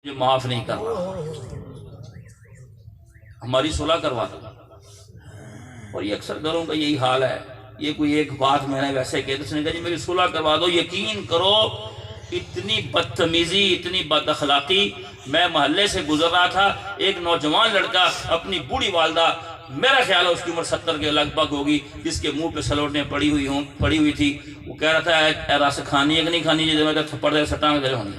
یہ معاف نہیں کر رہا، ہماری صلح کروا دو۔ اور یہ اکثر گھروں کا یہی حال ہے، یہ کوئی ایک بات میں نے ویسے کہہ اس نے کہا جی میری صلح کروا دو، یقین کرو اتنی بدتمیزی، اتنی بد اخلاقی۔ میں محلے سے گزر رہا تھا، ایک نوجوان لڑکا اپنی بوڑھی والدہ، میرا خیال ہے اس کی عمر 70 کے لگ بھگ ہوگی، جس کے منہ پہ سلوٹیں پڑی ہوئی تھی، وہ کہہ رہا تھا اے رس کھانی ہے کہ نہیں کھانی، جیسے میں تھپڑ دے سٹاں دے ہونی،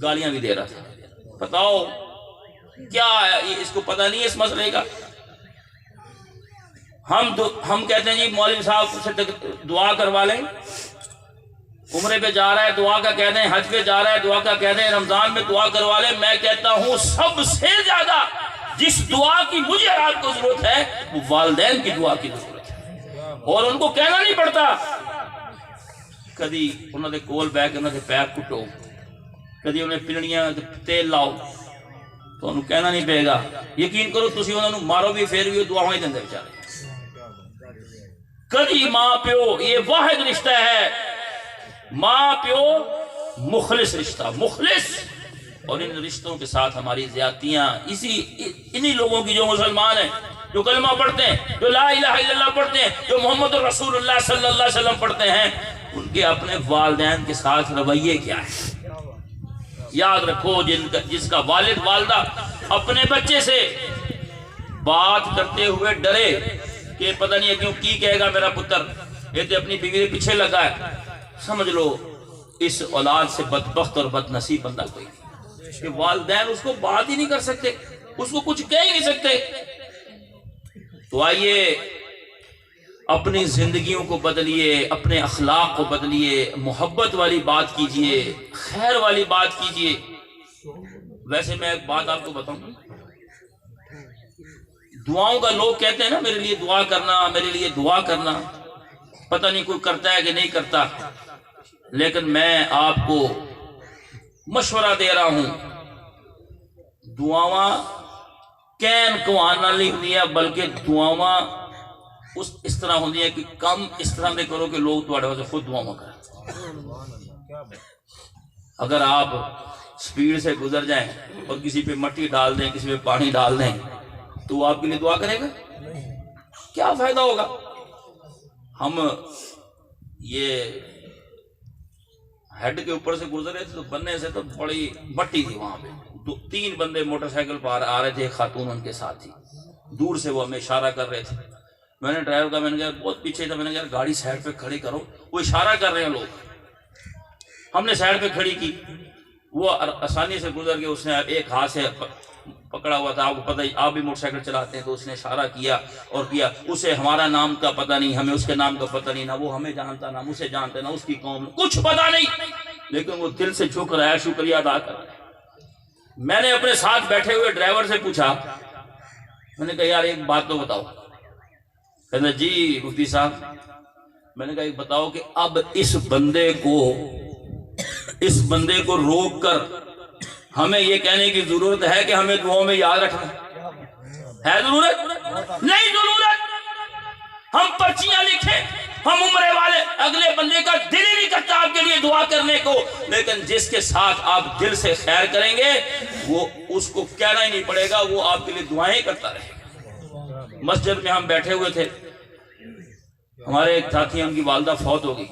گالیاں بھی دے رہا تھا۔ بتاؤ کیا اس کو پتہ نہیں ہے اس مسئلے کا؟ ہم کہتے ہیں جی مولوی صاحب سے دعا کروا لیں، عمرے پہ جا رہا ہے دعا کا کہتے ہیں، حج پہ جا رہا ہے دعا کا کہتے ہیں، رمضان میں دعا کروا لیں۔ میں کہتا ہوں سب سے زیادہ جس دعا کی مجھے آپ کو ضرورت ہے وہ والدین کی دعا کی ضرورت ہے، اور ان کو کہنا نہیں پڑتا۔ کدی انہوں نے کول بہ کے انہوں نے پیر کٹو، کدی انہیں پلڑیاں تیل لاؤ، تو انہوں کہنا نہیں پے گا۔ یقین کرو تسی انہوں نے مارو بھی پھر بھی دعا ہی دیں بیچارے۔ کدی ماں پیو، یہ واحد رشتہ ہے ماں پیو، مخلص رشتہ، مخلص۔ اور ان رشتوں کے ساتھ ہماری زیادتیاں انہی لوگوں کی جو مسلمان ہیں، جو کلمہ پڑھتے ہیں، جو لا الہ الا اللہ پڑھتے ہیں، جو محمد رسول اللہ صلی اللہ علیہ وسلم پڑھتے ہیں، ان کے اپنے والدین کے ساتھ رویے کیا ہے؟ یاد رکھو جس کا والد والدہ اپنے بچے سے بات کرتے ہوئے ڈرے کہ پتہ نہیں کیوں کی کہے گا میرا پتر، یہ تو اپنی بیوی کے پیچھے لگا ہے، سمجھ لو اس اولاد سے بدبخت اور بد نصیب بندہ کوئی نہیں، کہ والدین اس کو بات ہی نہیں کر سکتے، اس کو کچھ کہہ ہی نہیں سکتے۔ تو آئیے اپنی زندگیوں کو بدلیے، اپنے اخلاق کو بدلیے، محبت والی بات کیجئے، خیر والی بات کیجئے۔ ویسے میں ایک بات آپ کو بتاؤں، دعاؤں کا لوگ کہتے ہیں نا میرے لیے دعا کرنا، میرے لیے دعا کرنا، پتہ نہیں کوئی کرتا ہے کہ نہیں کرتا، لیکن میں آپ کو مشورہ دے رہا ہوں، دعاواں کین کو آنا نہیں ہوتی ہے، بلکہ دعاواں اس طرح ہوتی ہے کہ کم اس طرح دے کرو کہ لوگ تھوڑے واسطے خود دعاواں کریں۔ اگر آپ سپیڈ سے گزر جائیں اور کسی پہ مٹی ڈال دیں، کسی پہ پانی ڈال دیں، تو وہ آپ کے لیے دعا کرے گا؟ کیا فائدہ ہوگا؟ ہم یہ ہیڈ کے اوپر سے گزرے تھے تو بننے سے تو بڑی مٹی تھی، وہاں پہ 3 بندے موٹر سائیکل پر آ رہے تھے، خاتون ان کے ساتھ تھی، دور سے وہ ہمیں اشارہ کر رہے تھے۔ میں نے ڈرائیور کا، میں نے کہا بہت پیچھے تھا، میں نے کہا گاڑی سائڈ پہ کھڑی کرو، وہ اشارہ کر رہے ہیں لوگ، ہم نے سائڈ پہ کھڑی کی، وہ آسانی سے گزر کے، اس نے ایک ہاتھ سے پکڑا ہوا تھا، آپ کو پتہ ہی، آپ بھی موٹر سائیکل چلاتے ہیں، تو اس نے اشارہ کیا اور کیا، اسے ہمارا نام کا پتہ نہیں، ہمیں اس کے نام کا پتہ نہیں، نہ وہ ہمیں جانتا، نہ اسے جانتے، نہ اس کی قوم، کچھ پتہ نہیں، لیکن وہ دل سے جھک رہا ہے، شکریہ ادا کر رہا ہے۔ میں نے اپنے ساتھ بیٹھے ہوئے ڈرائیور سے پوچھا، میں نے کہا یار ایک بات تو بتاؤ، کہنا جی مفتی صاحب، میں نے کہا ایک بتاؤ کہ اب اس بندے کو روک کر ہمیں یہ کہنے کی ضرورت ہے کہ ہمیں دعاؤں میں یاد رکھنا ہے؟ ضرورت نہیں، ضرورت ہم پرچیاں لکھیں، ہم عمرے والے، اگلے بندے کا دل ہی نہیں کرتا آپ کے لیے دعا کرنے کو، لیکن جس کے ساتھ آپ دل سے خیر کریں گے وہ اس کو کہنا ہی نہیں پڑے گا، وہ آپ کے لیے دعائیں کرتا رہے گا۔ مسجد میں ہم بیٹھے ہوئے تھے، ہمارے ایک ساتھی ان کی والدہ فوت ہو گئی،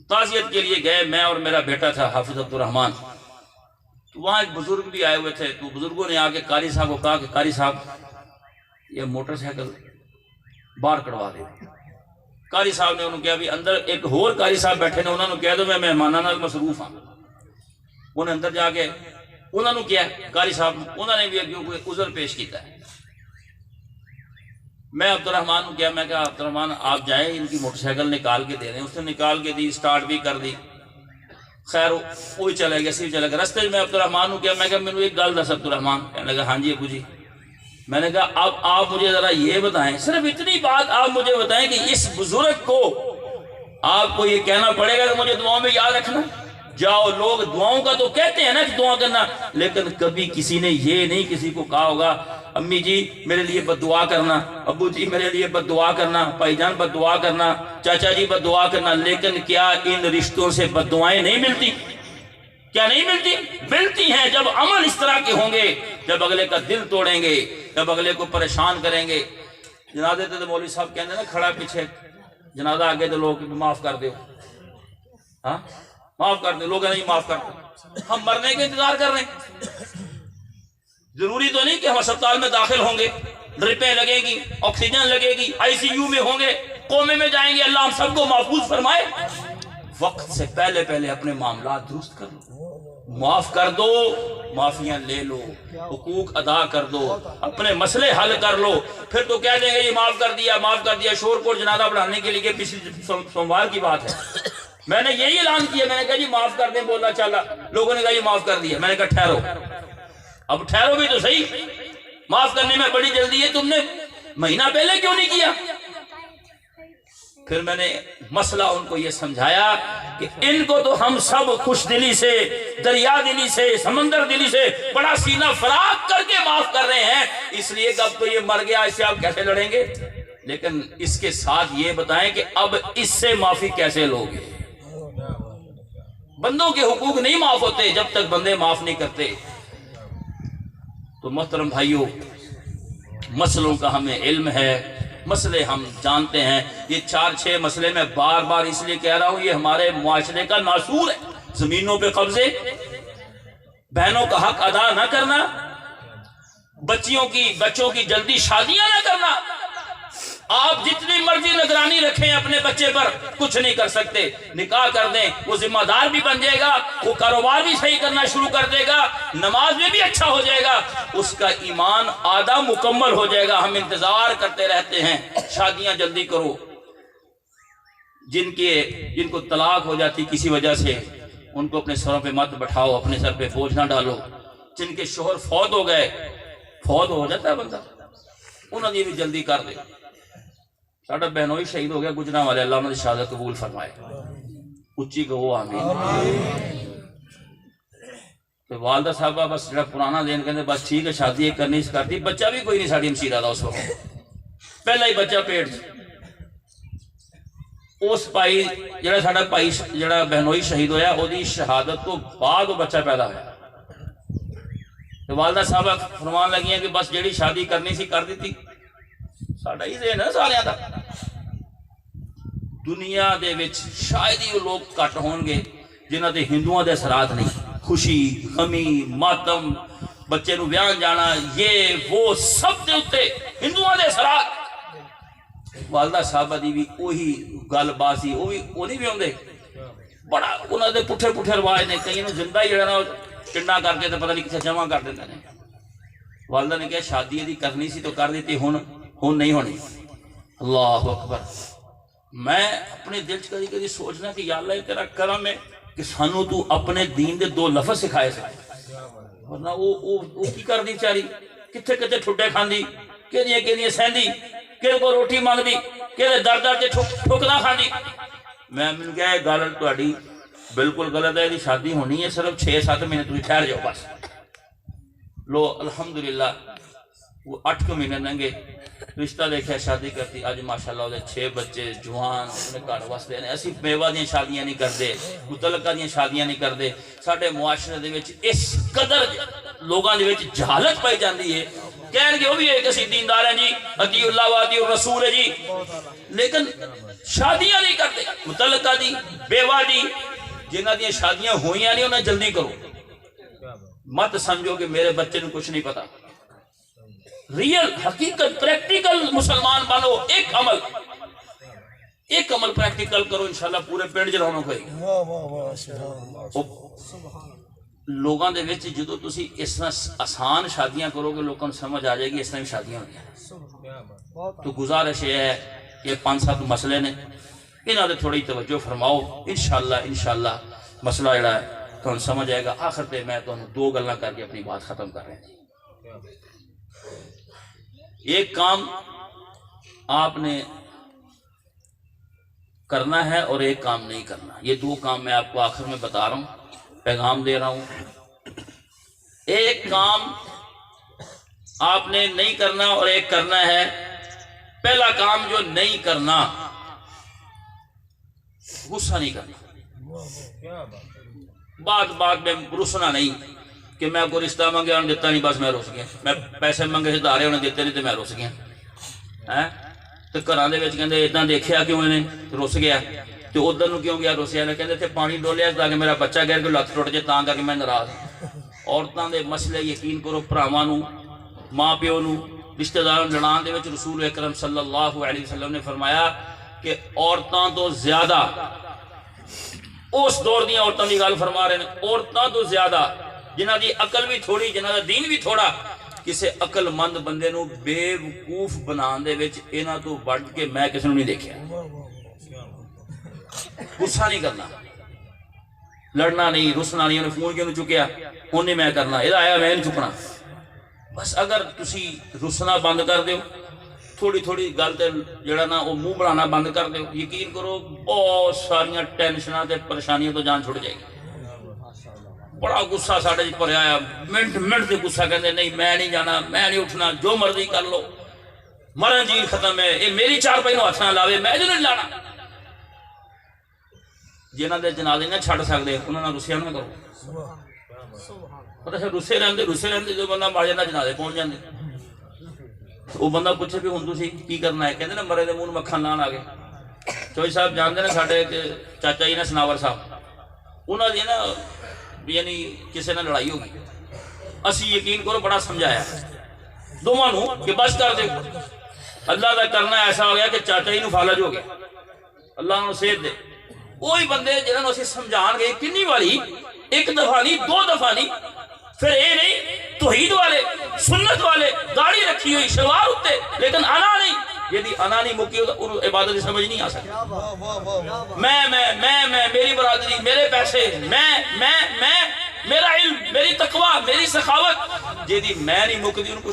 تعزیت کے لیے گئے، میں اور میرا بیٹا تھا حافظ عبد الرحمن، تو وہاں ایک بزرگ بھی آئے ہوئے تھے، تو بزرگوں نے آ کے قاری صاحب کو کہا کہ قاری صاحب یہ موٹر سائیکل باہر کڑوا دے۔ قاری صاحب نے انہوں نے کہا بھی اندر ایک اور قاری صاحب بیٹھے نے، انہوں نے کہہ دو میں مہمانہ نال مصروف ہاں، انہوں نے اندر جا کے انہوں نے کیا قاری صاحب انہوں نے بھی اگیوں کوئی عذر پیش کیتا ہے۔ میں عبد الرحمن کو کیا، میں کہا عبد الرحمن آپ جائیں ان کی موٹر سائیکل نکال کے دے دیں، اس نے نکال کے دی، سٹارٹ بھی کر دی، خیر وہی چلے گیا، صحیح چلے گا۔ رستے میں عبد الرحمن کو کیا، میں کہا میرے ایک گل دس عبد الرحمن، کہنے لگا ہاں جی ابو جی، میں نے کہا اب آپ مجھے ذرا یہ بتائیں، صرف اتنی بات آپ مجھے بتائیں کہ اس بزرگ کو آپ کو یہ کہنا پڑے گا کہ مجھے دعاؤں میں یاد رکھنا؟ جاؤ، لوگ دعاؤں کا تو کہتے ہیں نا کہ دعا کرنا، لیکن کبھی کسی نے یہ نہیں کسی کو کہا ہوگا امی جی میرے لیے بد دعا کرنا، ابو جی میرے لیے بد دعا کرنا، بھائی جان بد دعا کرنا، چاچا جی بد دعا کرنا۔ لیکن کیا ان رشتوں سے بد دعائیں نہیں ملتی؟ کیا نہیں ملتی؟ ملتی ہیں جب عمل اس طرح کے ہوں گے، جب اگلے کا دل توڑیں گے، جب اگلے کو پریشان کریں گے۔ جنازے تے مولوی صاحب کہتے ہیں نا کھڑا پیچھے جنازہ آگے تو لوگ معاف کر دو، ہاں معاف کر دو، لوگ نہیں معاف کرتے، ہم مرنے کے انتظار کر رہے ہیں۔ ضروری تو نہیں کہ ہم اسپتال میں داخل ہوں گے، ڈرپیں لگے گی، آکسیجن لگے گی، آئی سی یو میں ہوں گے، کومے میں جائیں گے، اللہ ہم سب کو محفوظ فرمائے۔ وقت سے پہلے پہلے اپنے معاملات درست کر لو، معاف کر دو، معافیاں لے لو، حقوق ادا کر دو، اپنے مسئلے حل کر لو۔ پھر تو کہہ دیں گے یہ معاف کر دیا، شور کو جنازہ بڑھانے کے لیے پچھلی سوموار کی بات ہے۔ میں نے یہی اعلان کیا، میں نے کہا جی معاف کر دیں، بولا چلا، لوگوں نے کہا یہ معاف کر دیا، میں نے کہا ٹھہرو، اب ٹھہرو بھی تو صحیح، معاف کرنے میں بڑی جلدی ہے، تم نے مہینہ پہلے کیوں نہیں کیا؟ پھر میں نے مسئلہ ان کو یہ سمجھایا کہ ان کو تو ہم سب خوش دلی سے، دریا دلی سے، سمندر دلی سے بڑا سینہ فراغ کر کے معاف کر رہے ہیں، اس لیے کہ اب تو یہ مر گیا، اس سے آپ کیسے لڑیں گے؟ لیکن اس کے ساتھ یہ بتائیں کہ اب اس سے معافی کیسے لوگے؟ بندوں کے حقوق نہیں معاف ہوتے جب تک بندے معاف نہیں کرتے۔ تو محترم بھائیوں، مسئلوں کا ہمیں علم ہے، مسئلے ہم جانتے ہیں۔ یہ 4-6 مسئلے میں بار بار اس لیے کہہ رہا ہوں، یہ ہمارے معاشرے کا ناسور ہے۔ زمینوں پہ قبضے، بہنوں کا حق ادا نہ کرنا، بچوں کی جلدی شادیاں نہ کرنا۔ آپ جتنی مرضی نگرانی رکھیں اپنے بچے پر، کچھ نہیں کر سکتے۔ نکاح کر دیں، وہ ذمہ دار بھی بن جائے گا، وہ کاروبار بھی صحیح کرنا شروع کر دے گا، نماز میں بھی اچھا ہو جائے گا، اس کا ایمان آدھا مکمل ہو جائے گا۔ ہم انتظار کرتے رہتے ہیں شادیاں جلدی کرو۔ جن کو طلاق ہو جاتی کسی وجہ سے، ان کو اپنے سروں پہ مت بٹھاؤ، اپنے سر پہ بوجھ نہ ڈالو۔ جن کے شوہر فوت ہو گئے، فوت ہو جاتا ہے بندہ، انہوں نے بھی جلدی کر دے۔ ساڈا بہنوئی شہید ہو گیا گجرا والے، اللہ انہوں نے شہادت قبول فرمائے، اچھی کہو آمین۔ تو والدہ صاحبہ بس جڑا پرانا دین کہتے بس ٹھیک ہے شادی کرنی کرتی، بچہ بھی کوئی نہیں ساڑی مشیرہ دا اس وقت، پہلا ہی بچہ پیٹ اس پائی جڑا ساڑا پائی جڑا بہنوئی شہید ہویا، وہ دی شہادت تو بعد وہ بچہ پیدا ہوا۔ تو والدہ صاحبہ فرمان لگی ہیں کہ بس جڑی شادی کرنی سی کر دیتی۔ ساڑا ہی ذہن ہے سارے دا، دنیا دے وچ شاید ہی وہ لوگ کٹ ہون گے جنہاں دے ہندوؤں دے اثرات نہیں، خوشی غمی ماتم، بچے نو بیان جانا، یہ وہ سب دے اتے ہندوؤں دے اثرات۔ والدہ صاحبہ دی بھی وہی گل باسی، وہ نہیں بھی ہوندے، بڑا انہاں دے پٹھے پٹھے رواج نے، کئی نو زندہ ہی جڑا نا چنڈا کر کے تے پتہ نہیں کسے جمع کر دیندے نے۔ والدہ نے کہا شادی دی کرنی سی تو کر دیتی، ہن نہیں ہونی۔ اللہ اکبر۔ میں اپنے دل چ کدی کدی سوچنا کہ یا اللہ تیرا کرم ہے کہ سانو تو اپنے دین دے 2 لفظ سکھائے سکے، ورنہ وہ کی کر دی بیچاری، کتھے کتھے ٹھڈے کھاندی، کہدیاں سہندی، کہدے کو روٹی مانگدی، کہدے در در تے ٹھوکنا کھاندی۔ میں کہا یہ گل تہاڈی بالکل غلط ہے، شادی ہونی ہے، صرف 6-7 مہینے تسی ٹھہر جاؤ بس۔ لو الحمدللہ وہ 8 مہینے لنگے، رشتہ دیکھا، شادی کرتی، آج ماشاءاللہ وہ 6 بچے جوان اپنے گھر واسطے نے۔ اسی بیوہ دیاں شادیاں نہیں کرتے، متعلقہ دیاں شادیاں نہیں کرتے۔ ساڈے معاشرے دے وچ اس قدر لوگاں دے وچ جہالت پائی جاندی ہے، کہن گے وہ بھی ایک اسی دیندار ہیں جی، اطیع اللہ و اطیع الرسول ہے جی، لیکن شادیاں نہیں کرتے۔ متعلقہ دی، بیوہ دی، جنہاں دیاں شادیاں ہوئیاں نہیں انہیں جلدی کرو، مت سمجھو کہ میرے بچے نے کچھ نہیں پتا۔ ریئل حقیقت پریکٹیکل مسلمان بنو، ایک عمل پریکٹیکل کرو، انشاءاللہ پورے پنڈ چ رونق ہوئے گی۔ لوگاں دے وچ جدو تسی اس طرح آسان شادیاں کرو گے، لوگوں کو سمجھ آ جائے گی اس طرح شادیاں ہونی۔ تو گزارش یہ ہے کہ 5-7 مسئلے نے، انہاں دے تھوڑی توجہ فرماؤ، انشاءاللہ مسئلہ جڑا ہے تو سمجھ آئے گا۔ آخر تے میں تو 2 گلاں کر کے اپنی بات ختم کر رہے ہیں۔ ایک کام آپ نے کرنا ہے اور ایک کام نہیں کرنا، یہ 2 کام میں آپ کو آخر میں بتا رہا ہوں، پیغام دے رہا ہوں۔ ایک کام آپ نے نہیں کرنا اور ایک کرنا ہے۔ پہلا کام جو نہیں کرنا، غصہ نہیں کرنا۔ بات بات میں رسنا نہیں کہ میں کوئی رشتہ منگے انہوں نے دیتا نہیں بس میں رس گیا، میں پیسے منگے سے دھارے انہوں نے دیتے نہیں تو میں رس گیا۔ تو گھراں دے وچ کہندے اتنا دیکھیا کیوں انہیں رس گیا، تو ادھر نو کیوں گیا رسیا نے، کہندے تھے پانی ڈولیا تاکہ میرا بچہ گر کے لت ٹوٹ جائے تاں کر کے میں ناراض ہوں۔ عورتاں دے مسئلے یقین کرو بھراواں نو، ماں پیو نو، رشتہ داراں لڑان دے وچ رسول اکرم صلی اللہ علیہ وسلم نے فرمایا کہ عورتاں تو زیادہ، اس دور دیاں عورتاں دی گل فرما رہے ہیں، عورتاں تو زیادہ جنہ دی عقل بھی تھوڑی، جنہ دا دین بھی تھوڑا، کسے عقل مند بندے نو بے وقوف بنان دے وچ انہاں تو بڑھ کے میں کسی نو نہیں دیکھیا۔ غصہ نہیں کرنا، لڑنا نہیں، رسنا نہیں، انہیں فون کیوں نہیں چکیا انہیں میں کرنا، یہ آیا میں نہیں چکنا۔ بس اگر تسی رسنا بند کر دیو، تھوڑی تھوڑی گل تے جڑا نا وہ منہ بنانا بند کر دیو، یقین کرو بہت ساریاں ٹینشناں تے پریشانیاں تو جان چھڑ جائے گی۔ بڑا غصہ ساڈے وچ بھریا آیا، منٹ منٹ تے غصہ کہندے نہیں میں نہیں جانا، میں نہیں اٹھنا، جو مرضی کر لو، مرن جی ختم ہے، یہ میری چارپائی نو ہاتھ نہ لاوے، میں جو نہیں لانا۔ جنہاں دے جنازے نہ چھڑ سکدے انہاں نال رسیا نہ کرو، پتہ رسے رہندے جو بندہ مر جاندا جنازے پہنچ جاندے۔ وہ بندہ پوچھے بھی ہوں تسی کی کرنا ہے، کہندے نا مرے دے منہ مکھن لان آ گئے۔ چوئی صاحب جانتے ہیں ساڈے چاچا جی نے سناور صاحب، انہاں دی نا یعنی کسی نے لڑائی ہو گئی، اسی یقین کرو بڑا سمجھایا دونوں نو کہ بس کر دے، اللہ دا کرنا ایسا ہو گیا کہ چاچا جی نو فالج ہو گیا، اللہ انہوں صحت دے۔ وہی بندے جنہاں نو اسی سمجھان گئے کنی والی، ایک دفعہ نہیں، دو دفعہ نہیں، پھر اے نہیں توحید والے سنت والے داڑھی رکھی ہوئی شلوار اتے لیکن انا نہیں، یدی انا نہیں مکی انہوں عبادت سمجھ نہیں آ سکتی۔ میں میری برادری، میرے پیسے، میں میرا علم، میری تقوی، میری سخاوت، جیدی میں نہیں مکتی ان کو